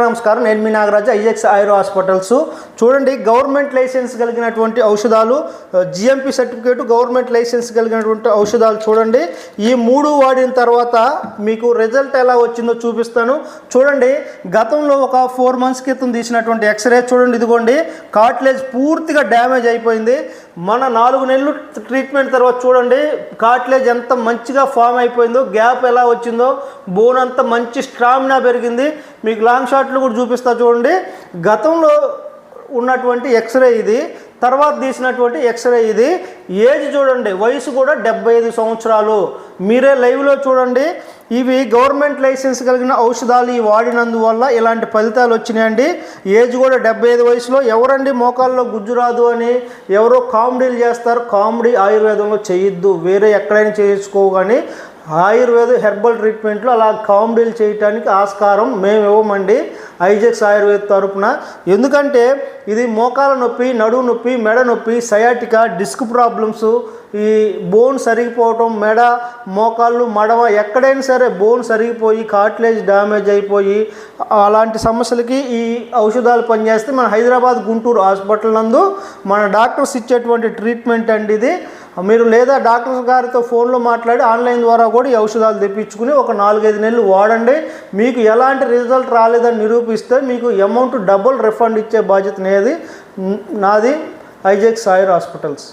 నమస్కారం, నేను మీ నాగరాజు, ఐజెక్స్ ఆయుర్వేద హాస్పిటల్స్. చూడండి, గవర్నమెంట్ లైసెన్స్ కలిగినటువంటి ఔషధాలు, జిఎంపి సర్టిఫికేట్, గవర్నమెంట్ లైసెన్స్ కలిగినటువంటి ఔషధాలు చూడండి. ఈ 3 వాడిన తర్వాత మీకు రిజల్ట్ ఎలా వచ్చిందో చూపిస్తాను. చూడండి, గతంలో ఒక 4 months క్రితం తీసినటువంటి ఎక్స్రే చూడండి. ఇదిగోండి, కార్టిలేజ్ పూర్తిగా డ్యామేజ్ అయిపోయింది. మన 4 నెలలు ట్రీట్మెంట్ తర్వాత చూడండి, కార్టిలేజ్ ఎంత మంచిగా ఫామ్ అయిపోయిందో, గ్యాప్ ఎలా వచ్చిందో, బోన్ అంతా మంచి స్టామినా పెరిగింది. మీకు లాంగ్ షాట్లు కూడా చూపిస్తా చూడండి. గతంలో ఉన్నటువంటి ఎక్స్రే ఇది, తర్వాత తీసినటువంటి ఎక్స్రే ఇది. ఏజ్ చూడండి, వయసు కూడా 75 సంవత్సరాలు. మీరే లైవ్లో చూడండి. ఇవి గవర్నమెంట్ లైసెన్స్ కలిగిన ఔషధాలు ఈ వాడినందువల్ల ఇలాంటి ఫలితాలు వచ్చినాయండి. ఏజ్ కూడా 75 వయసులో. ఎవరండి మోకాల్లో గుజ్జు రాదు అని ఎవరో కామెడీలు చేస్తారు. కామెడీ ఆయుర్వేదంలో చేయొద్దు, వేరే ఎక్కడైనా చేసుకో. కానీ ఆయుర్వేద హెర్బల్ ట్రీట్మెంట్లో అలా కామెడీలు చేయడానికి ఆస్కారం మేము ఇవ్వమండి ఐజెక్స్ ఆయుర్వేద తరపున. ఎందుకంటే ఇది మోకాల నొప్పి, నడుము నొప్పి, మెడ నొప్పి, సయాటికా, డిస్క్ ప్రాబ్లమ్స్, ఈ బోన్ సరిగిపోవటం, మెడ, మోకాళ్ళు, మడమ ఎక్కడైనా సరే బోన్ సరిగిపోయి కార్టిలేజ్ డ్యామేజ్ అయిపోయి అలాంటి సమస్యలకి ఈ ఔషధాలు పనిచేస్తే మన హైదరాబాద్, గుంటూరు హాస్పిటల్ నందు మన డాక్టర్స్ ఇచ్చేటువంటి ట్రీట్మెంట్ అండి ఇది. మీరు లేదా డాక్టర్ గారితో ఫోన్లో మాట్లాడి ఆన్లైన్ ద్వారా కూడా ఈ ఔషధాలు తెప్పించుకుని ఒక 4-5 నెలలు వాడండి. మీకు ఎలాంటి రిజల్ట్ రాలేదని నిరూపిస్తే మీకు అమౌంట్ డబుల్ రిఫండ్ ఇచ్చే బాధ్యత నాది ఐజెక్స్ ఆయుర్ హాస్పిటల్స్.